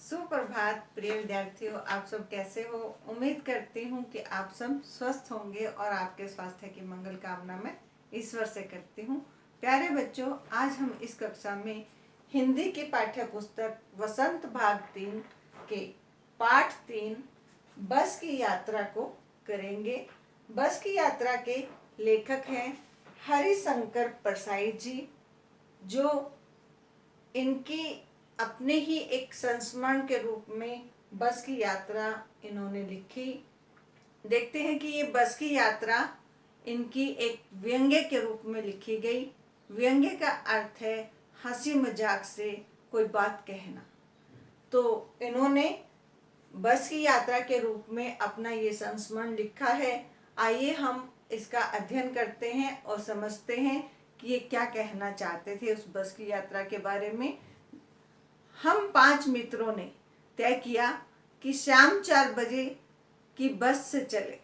सुप्रभात प्रिय विद्यार्थियों, आप सब कैसे हो। उम्मीद करती हूँ कि आप सब स्वस्थ होंगे और आपके स्वास्थ्य की मंगल कामना मैं ईश्वर से करती हूँ। प्यारे बच्चों, आज हम इस कक्षा में हिंदी की पाठ्य पुस्तक वसंत भाग 3 के पाठ 3 बस की यात्रा को करेंगे। बस की यात्रा के लेखक हैं हरिशंकर परसाई जी, जो इनकी अपने ही एक संस्मरण के रूप में बस की यात्रा इन्होंने लिखी। देखते हैं कि ये बस की यात्रा इनकी एक व्यंग्य के रूप में लिखी गई। व्यंग्य का अर्थ है हंसी मजाक से कोई बात कहना। तो इन्होंने बस की यात्रा के रूप में अपना ये संस्मरण लिखा है। आइए हम इसका अध्ययन करते हैं और समझते हैं कि ये क्या कहना चाहते थे उस बस की यात्रा के बारे में। हम 5 मित्रों ने तय किया कि शाम 4 बजे की बस से चले।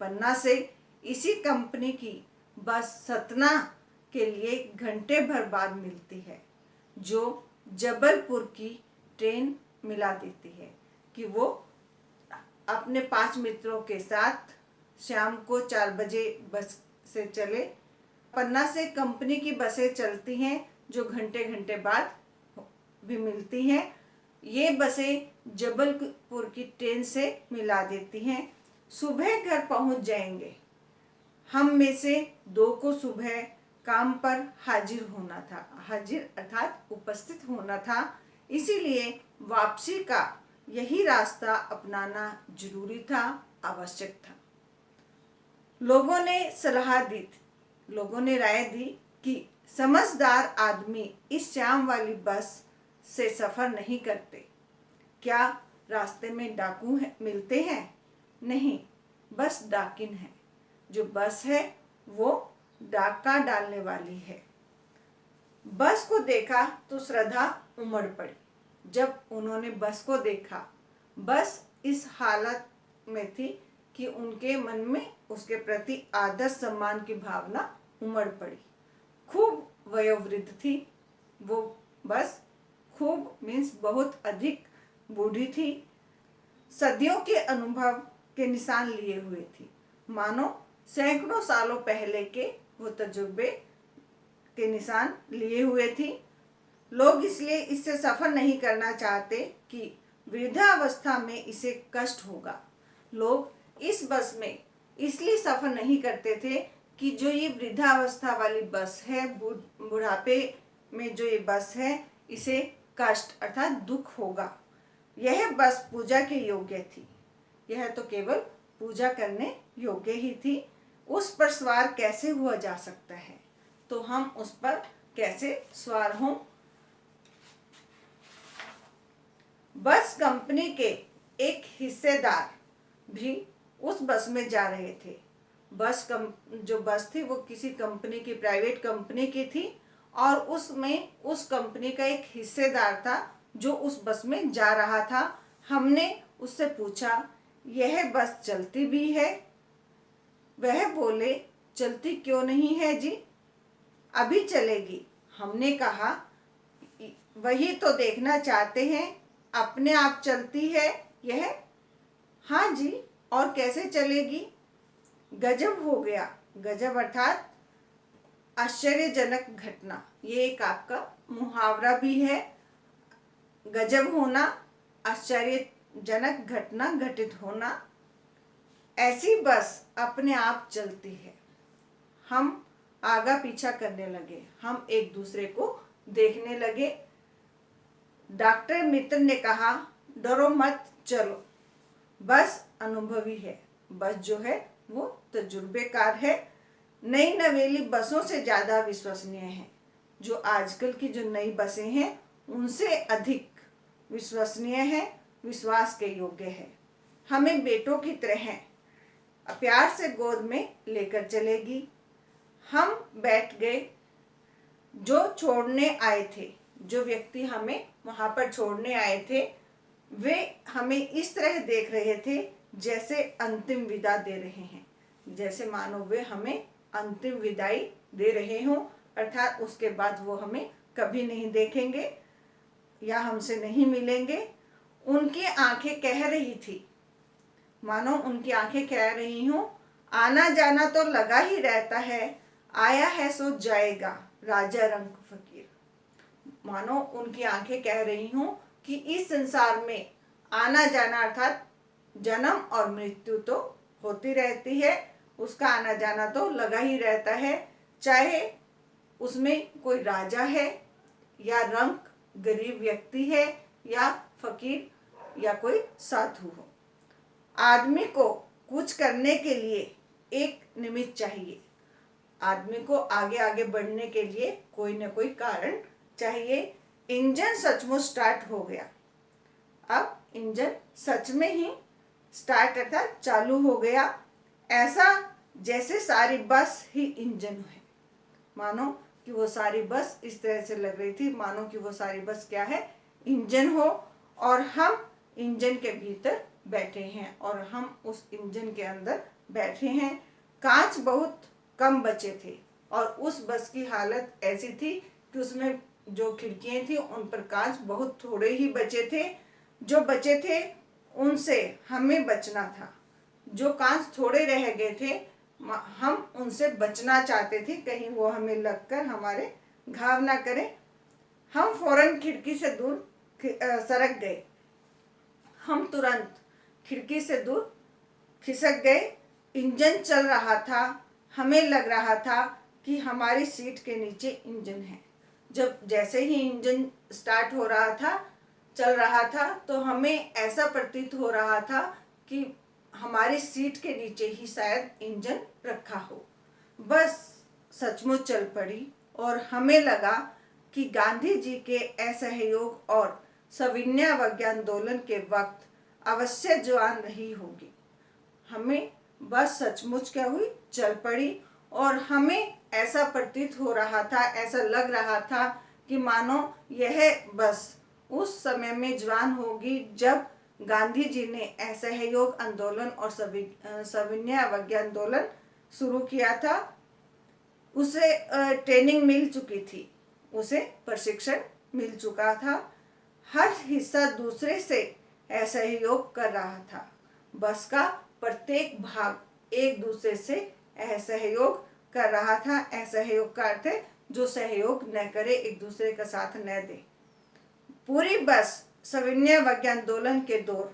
पन्ना से इसी कंपनी की बस सतना के लिए घंटे भर बाद मिलती है, जो जबलपुर की ट्रेन मिला देती है कि वो अपने 5 मित्रों के साथ शाम को 4 बजे बस से चले। पन्ना से कंपनी की बसें चलती हैं जो घंटे घंटे बाद भी मिलती हैं। ये बसें जबलपुर की ट्रेन से मिला देती हैं। सुबह घर पहुंच जाएंगे। हम में से 2 को सुबह काम पर हाजिर होना था, हाजिर अर्थात उपस्थित होना था, इसीलिए वापसी का यही रास्ता अपनाना जरूरी था, आवश्यक था। लोगों ने सलाह दी, लोगों ने राय दी कि समझदार आदमी इस शाम वाली बस से सफ़र नहीं करते। क्या रास्ते में डाकू मिलते हैं? नहीं, बस डाकिन है। जो बस है वो डाका डालने वाली है। बस को देखा तो श्रद्धा उमड़ पड़ी। जब उन्होंने बस को देखा, बस इस हालत में थी कि उनके मन में उसके प्रति आदर सम्मान की भावना उमड़ पड़ी। खूब वयोवृद्ध थी वो बस, खूब मीन्स बहुत अधिक बूढ़ी थी। सदियों के अनुभव के निशान लिए हुए थी, मानो सैकड़ों सालों पहले के वो तजुर्बे के निशान लिए हुए थी। लोग इसलिए इससे सफ़र नहीं करना चाहते कि वृद्धावस्था में इसे कष्ट होगा। लोग इस बस में इसलिए सफ़र नहीं करते थे कि जो ये वृद्धावस्था वाली बस है, बुढ़ापे में जो ये बस है, इसे कष्ट अर्थात दुख होगा। यह बस पूजा के योग्य थी। यह तो केवल पूजा करने योग्य ही थी। उस पर सवार कैसे हुआ जा सकता है, तो हम उस पर कैसे सवार हों। बस कंपनी के एक हिस्सेदार भी उस बस में जा रहे थे। जो बस थी वो किसी कंपनी की, प्राइवेट कंपनी की थी, और उसमें उस कंपनी का एक हिस्सेदार था जो उस बस में जा रहा था। हमने उससे पूछा, यह बस चलती भी है? वह बोले, चलती क्यों नहीं है जी, अभी चलेगी। हमने कहा, वही तो देखना चाहते हैं, अपने आप चलती है यह? हाँ जी, और कैसे चलेगी? गजब हो गया। गजब अर्थात आश्चर्यजनक घटना। ये एक आपका मुहावरा भी है। गजब होना, आश्चर्यजनक घटना घटित होना। ऐसी बस अपने आप चलती है। हम आगा पीछा करने लगे, हम एक दूसरे को देखने लगे। डॉक्टर मित्र ने कहा, डरो मत, चलो। बस अनुभवी है, बस जो है वो तजुर्बेकार है। नई नवेली बसों से ज़्यादा विश्वसनीय है। जो आजकल की जो नई बसें हैं उनसे अधिक विश्वसनीय है, विश्वास के योग्य है। हमें बेटों की तरह प्यार से गोद में लेकर चलेगी। हम बैठ गए। जो छोड़ने आए थे, जो व्यक्ति हमें वहाँ पर छोड़ने आए थे, वे हमें इस तरह देख रहे थे जैसे अंतिम विदा दे रहे हैं, जैसे मानो वे हमें अंतिम विदाई दे रहे हों, अर्थात उसके बाद वो हमें कभी नहीं देखेंगे या हमसे नहीं मिलेंगे। उनकी आंखें कह रही थी, मानो उनकी आंखें कह रही हूँ, आना जाना तो लगा ही रहता है, आया है सो जाएगा राजा रंग फकीर। मानो उनकी आंखें कह रही हूँ कि इस संसार में आना जाना अर्थात जन्म और मृत्यु तो होती रहती है, उसका आना जाना तो लगा ही रहता है, चाहे उसमें कोई राजा है या रंक गरीब व्यक्ति है या फकीर या कोई साधु हो। आदमी को कुछ करने के लिए एक निमित्त चाहिए, आदमी को आगे आगे बढ़ने के लिए कोई न कोई कारण चाहिए। इंजन सचमुच स्टार्ट हो गया। अब इंजन सच में ही स्टार्ट अर्थात चालू हो गया, ऐसा जैसे सारी बस ही इंजन है। मानो कि वो सारी बस इस तरह से लग रही थी, मानो कि वो सारी बस क्या है, इंजन हो, और हम इंजन के भीतर बैठे हैं और हम उस इंजन के अंदर बैठे हैं। कांच बहुत कम बचे थे और उस बस की हालत ऐसी थी कि उसमें जो खिड़कियां थी उन पर कांच बहुत थोड़े ही बचे थे। जो बचे थे उनसे हमें बचना था। जो कांच थोड़े रह गए थे हम उनसे बचना चाहते थे, कहीं वो हमें लगकर हमारे घाव ना करें। हम फौरन खिड़की से दूर सरक गए। हम तुरंत खिड़की से दूर खिसक गए। इंजन चल रहा था, हमें लग रहा था कि हमारी सीट के नीचे इंजन है। जब जैसे ही इंजन स्टार्ट हो रहा था, चल रहा था, तो हमें ऐसा प्रतीत हो रहा था कि हमारी सीट के नीचे ही शायद इंजन रखा हो। बस सचमुच चल पड़ी और हमें लगा कि गांधी जी के असहयोग और सविनय अवज्ञा आंदोलन के वक्त अवश्य जवान रही होगी। हमें बस सचमुच क्या हुई, चल पड़ी और हमें ऐसा प्रतीत हो रहा था, ऐसा लग रहा था कि मानो यह बस उस समय में जवान होगी जब गांधी जी ने असहयोग आंदोलन और सविनय अवज्ञा आंदोलन शुरू किया था। उसे ट्रेनिंग मिल चुकी थी, उसे प्रशिक्षण मिल चुका था। हर हिस्सा दूसरे से असहयोग कर रहा था। बस का प्रत्येक भाग एक दूसरे से असहयोग कर रहा था। असहयोग का अर्थ है जो सहयोग न करे, एक दूसरे का साथ न दे। पूरी बस सविनय अवज्ञा आंदोलन के दौर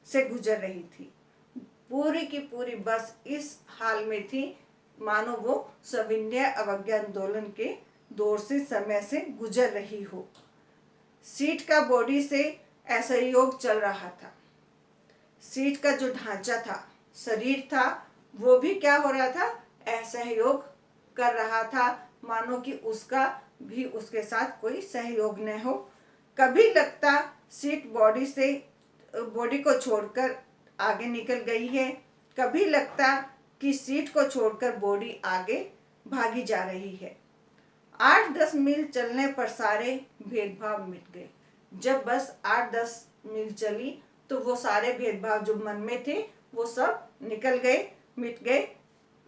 से गुजर रही थी। पूरी की पूरी बस इस हाल में थी मानो वो सविनय अवज्ञा आंदोलन के दौर से समय से गुजर रही हो। सीट का बॉडी से असहयोग चल रहा था। सीट का जो ढांचा था, शरीर था, वो भी क्या हो रहा था, असहयोग कर रहा था, मानो कि उसका भी उसके साथ कोई सहयोग न हो। कभी लगता सीट बॉडी को छोड़कर आगे निकल गई है, कभी लगता कि सीट को छोड़कर बॉडी आगे भागी जा रही है। 8-10 मील चलने पर सारे भेदभाव मिट गए। जब बस 8-10 मील चली तो वो सारे भेदभाव जो मन में थे वो सब निकल गए, मिट गए।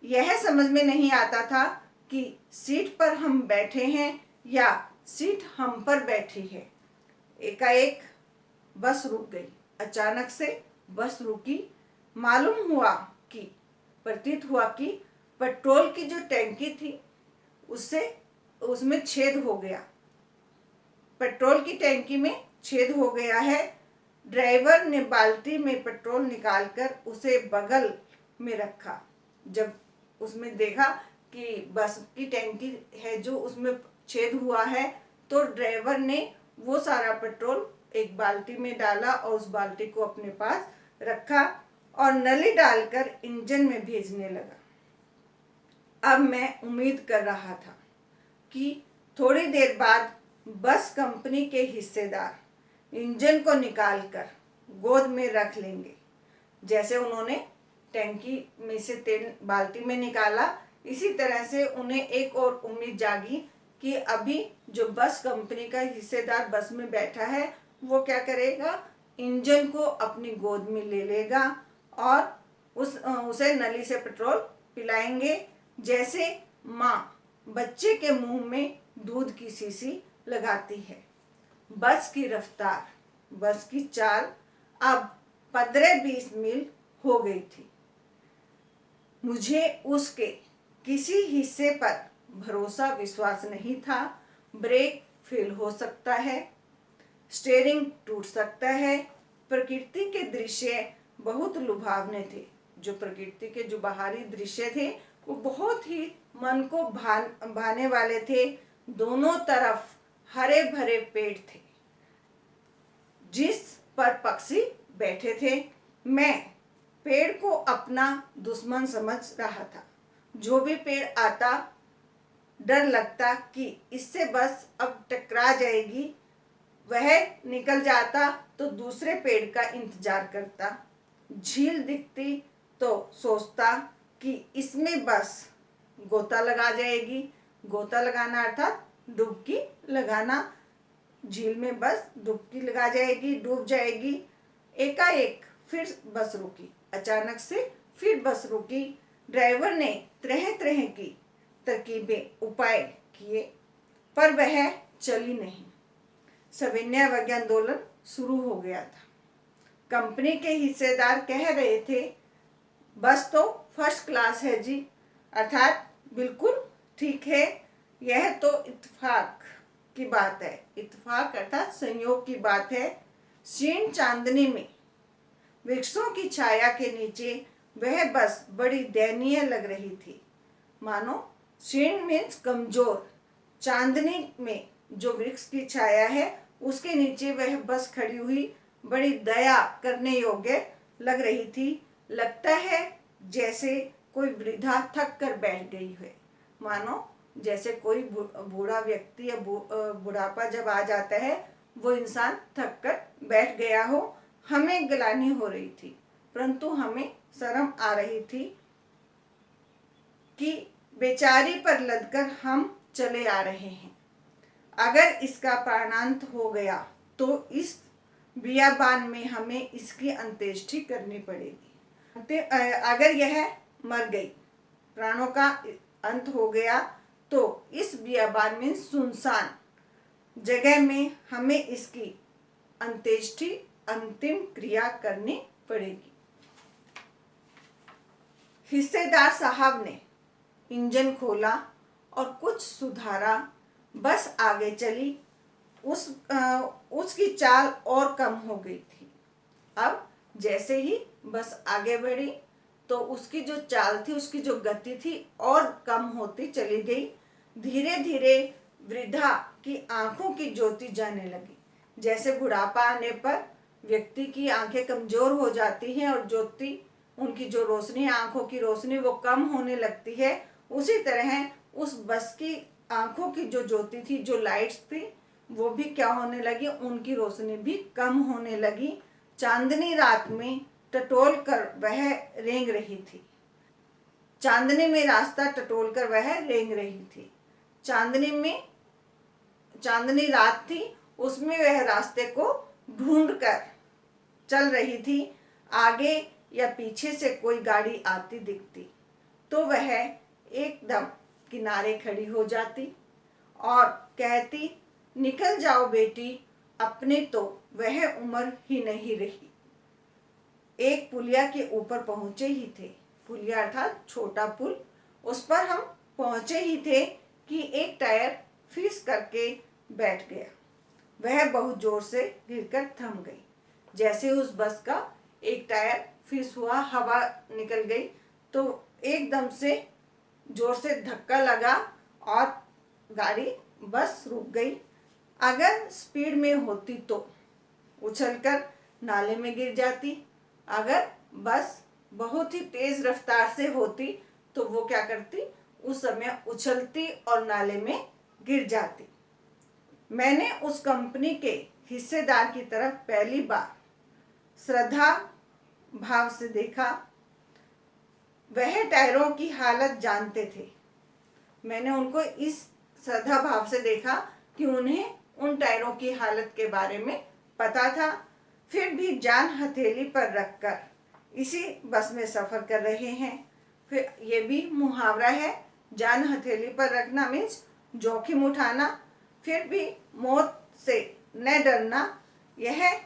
यह समझ में नहीं आता था कि सीट पर हम बैठे हैं या सीट हम पर बैठी है। एकाएक बस रुक गई। अचानक से बस रुकी। मालूम हुआ कि प्रतीत हुआ कि पेट्रोल की जो टैंकी थी उसमें छेद हो गया। पेट्रोल की टैंकी में छेद हो गया है। ड्राइवर ने बाल्टी में पेट्रोल निकालकर उसे बगल में रखा। जब उसमें देखा कि बस की टैंकी है जो उसमें छेद हुआ है, तो ड्राइवर ने वो सारा पेट्रोल एक बाल्टी में डाला और उस बाल्टी को अपने पास रखा और नली डालकर इंजन में भेजने लगा। अब मैं उम्मीद कर रहा था कि थोड़ी देर बाद बस कंपनी के हिस्सेदार इंजन को निकालकर गोद में रख लेंगे। जैसे उन्होंने टैंकी में से तेल बाल्टी में निकाला, इसी तरह से उन्हें एक और उम्मीद जागी कि अभी जो बस कंपनी का हिस्सेदार बस में बैठा है वो क्या करेगा, इंजन को अपनी गोद में ले लेगा और उसे नली से पेट्रोल पिलाएंगे। जैसे माँ बच्चे के मुंह में दूध की शीशी लगाती है। बस की रफ्तार, बस की चाल अब 15-20 मील हो गई थी। मुझे उसके किसी हिस्से पर भरोसा विश्वास नहीं था। ब्रेक फेल हो सकता है, स्टीयरिंग टूट सकता है। प्रकृति के दृश्य बहुत लुभावने थे। जो प्रकृति के जो बाहरी दृश्य थे वो बहुत ही मन को भाने वाले थे। दोनों तरफ हरे भरे पेड़ थे जिस पर पक्षी बैठे थे। मैं पेड़ को अपना दुश्मन समझ रहा था। जो भी पेड़ आता डर लगता कि इससे बस अब टकरा जाएगी। वह निकल जाता तो दूसरे पेड़ का इंतजार करता। झील दिखती तो सोचता कि इसमें बस गोता लगा जाएगी। गोता लगाना अर्थात डुबकी लगाना। झील में बस डुबकी लगा जाएगी, डूब जाएगी। एकाएक फिर बस रुकी। अचानक से फिर बस रुकी। ड्राइवर ने तरह तरह की तरकीबें उपाय किए पर वह चली नहीं। सविनय आंदोलन शुरू हो गया था। कंपनी के हिस्सेदार कह रहे थे बस तो फर्स्ट क्लास है जी, अर्थात बिल्कुल ठीक है। यह तो इत्तेफाक की बात है। इत्तेफाक अर्थात संयोग की बात है। क्षीण चांदनी में वृक्षों की छाया के नीचे वह बस बड़ी दयनीय लग रही थी। मानो क्षीण मीन्स कमजोर। चांदनी में जो वृक्ष की छाया है उसके नीचे वह बस खड़ी हुई बड़ी दया करने योग्य लग रही थी। लगता है जैसे कोई वृद्धा थक कर बैठ गई है। मानो जैसे कोई बूढ़ा व्यक्ति या बुढ़ापा जब आ जाता है वो इंसान थक कर बैठ गया हो। हमें गिलानी हो रही थी परंतु हमें शर्म आ रही थी कि बेचारी पर लदकर हम चले आ रहे हैं। अगर इसका प्राणांत हो गया तो इस बियाबान में हमें इसकी अंत्येष्टि करनी पड़ेगी। अगर यह मर गई, प्राणों का अंत हो गया तो इस बियाबान में सुनसान जगह में हमें इसकी अंत्येष्टि अंतिम क्रिया करनी पड़ेगी। हिस्सेदार साहब ने इंजन खोला और कुछ सुधारा। बस आगे चली। उसकी चाल और कम हो गई थी। अब जैसे ही बस आगे बढ़ी तो उसकी जो चाल थी, उसकी जो गति थी और कम होती चली गई। धीरे धीरे वृद्धा की आंखों की ज्योति जाने लगी। जैसे बुढ़ापा आने पर व्यक्ति की आंखें कमजोर हो जाती हैं और ज्योति, उनकी जो रोशनी, आंखों की रोशनी वो कम होने लगती है। उसी तरह उस बस की आंखों की जो ज्योति थी, जो लाइट्स थी, वो भी क्या होने लगी, उनकी रोशनी भी कम होने लगी। चांदनी रात में टटोल कर वह रेंग रही थी। चांदनी में रास्ता टटोल कर वह रेंग रही थी। चांदनी रात थी, उसमें वह रास्ते को ढूंढ कर चल रही थी। आगे या पीछे से कोई गाड़ी आती दिखती तो वह एकदम किनारे खड़ी हो जाती और कहती, निकल जाओ बेटी, अपने तो वह उम्र ही नहीं रही। एक पुलिया के ऊपर पहुंचे ही थे। पुलिया अर्थात छोटा पुल। उस पर हम पहुंचे ही थे कि एक टायर फिस करके बैठ गया। वह बहुत जोर से गिरकर थम गई। जैसे उस बस का एक टायर फिस हुआ, हवा निकल गई तो एकदम से जोर से धक्का लगा और गाड़ी, बस रुक गई। अगर स्पीड में होती तो उछलकर नाले में गिर जाती। अगर बस बहुत ही तेज रफ्तार से होती तो वो क्या करती, उस समय उछलती और नाले में गिर जाती। मैंने उस कंपनी के हिस्सेदार की तरफ पहली बार श्रद्धा भाव से देखा। वह टायरों की हालत जानते थे। मैंने उनको इस श्रद्धा भाव से देखा कि उन्हें उन टायरों की हालत के बारे में पता था। फिर भी जान हथेली पर रखकर इसी बस में सफ़र कर रहे हैं। फिर ये भी मुहावरा है, जान हथेली पर रखना मीन्स जोखिम उठाना, फिर भी मौत से न डरना। यह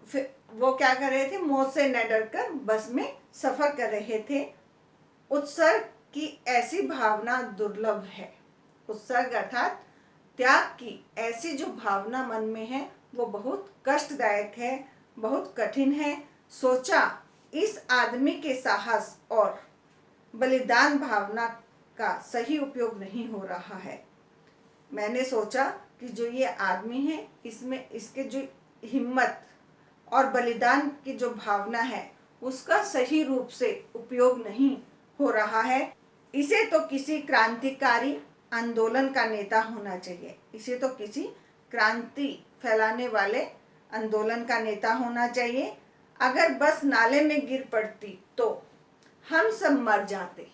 फिर वो क्या कर रहे थे, मौत से न डरकर बस में सफर कर रहे थे। उत्सर्ग की ऐसी भावना दुर्लभ है। उत्सर्ग अर्थात त्याग की ऐसी जो भावना मन में है वो बहुत कष्टदायक है, बहुत कठिन है। सोचा इस आदमी के साहस और बलिदान भावना का सही उपयोग नहीं हो रहा है। मैंने सोचा कि जो ये आदमी है इसमें इसके जो हिम्मत और बलिदान की जो भावना है उसका सही रूप से उपयोग नहीं हो रहा है। इसे तो किसी क्रांतिकारी आंदोलन का नेता होना चाहिए। इसे तो किसी क्रांति फैलाने वाले आंदोलन का नेता होना चाहिए। अगर बस नाले में गिर पड़ती तो हम सब मर जाते।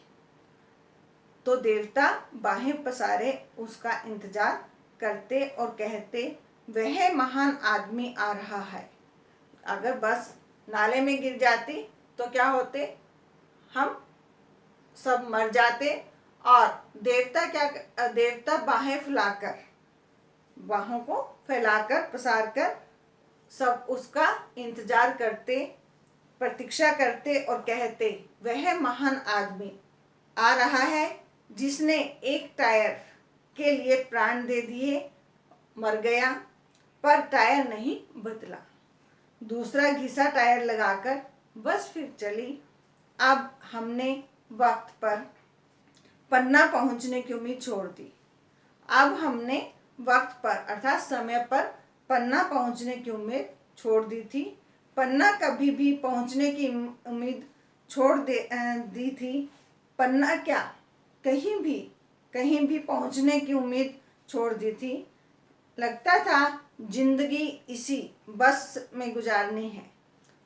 तो देवता बाहें पसारे उसका इंतजार करते और कहते, वह महान आदमी आ रहा है। अगर बस नाले में गिर जाती तो क्या होते, हम सब मर जाते। और देवता बाहें फैलाकर, बाहों को फैलाकर पसारकर सब उसका इंतजार करते, प्रतीक्षा करते और कहते, वह महान आदमी आ रहा है जिसने एक टायर के लिए प्राण दे दिए, मर गया पर टायर नहीं बदला। दूसरा घिसा टायर लगाकर बस फिर चली। अब हमने वक्त पर पन्ना पहुंचने की उम्मीद छोड़ दी। अब हमने वक्त पर अर्थात समय पर पन्ना पहुंचने की उम्मीद छोड़ दी थी। पन्ना कभी भी पहुंचने की उम्मीद छोड़ दी थी। पन्ना क्या, कहीं भी पहुंचने की उम्मीद छोड़ दी थी। लगता था जिंदगी इसी बस में गुजारनी है।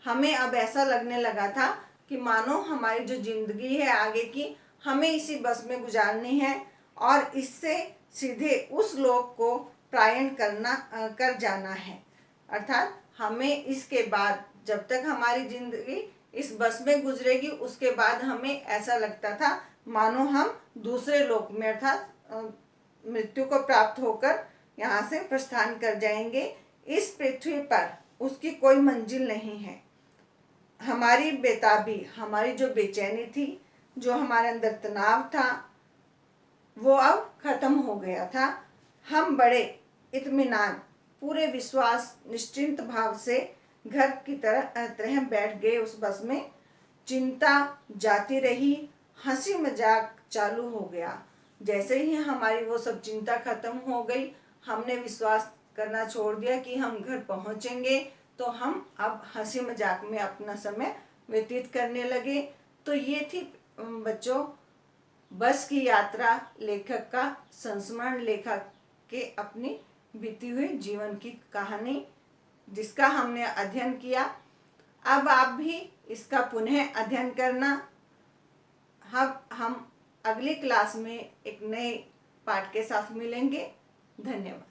हमें अब ऐसा लगने लगा था कि मानो हमारी जो जिंदगी है आगे की, हमें इसी बस में गुजारनी है और इससे सीधे उस लोक को प्रायण कर जाना है। अर्थात हमें इसके बाद, जब तक हमारी जिंदगी इस बस में गुजरेगी, उसके बाद हमें ऐसा लगता था मानो हम दूसरे लोक में अर्थात मृत्यु को प्राप्त होकर यहाँ से प्रस्थान कर जाएंगे। इस पृथ्वी पर उसकी कोई मंजिल नहीं है। हमारी बेताबी, हमारी जो बेचैनी थी, जो हमारे अंदर तनाव था, वो अब खत्म हो गया था। हम बड़े इत्मीनान, पूरे विश्वास, निश्चिंत भाव से घर की तरह बैठ गए उस बस में। चिंता जाती रही, हंसी मजाक चालू हो गया। जैसे ही हमारी वो सब चिंता खत्म हो गई, हमने विश्वास करना छोड़ दिया कि हम घर पहुंचेंगे, तो हम अब हंसी मजाक में अपना समय व्यतीत करने लगे। तो ये थी बच्चों बस की यात्रा, लेखक का संस्मरण, लेखक के अपनी बीती हुई जीवन की कहानी, जिसका हमने अध्ययन किया। अब आप भी इसका पुनः अध्ययन करना। हम अगली क्लास में एक नए पाठ के साथ मिलेंगे। धन्यवाद।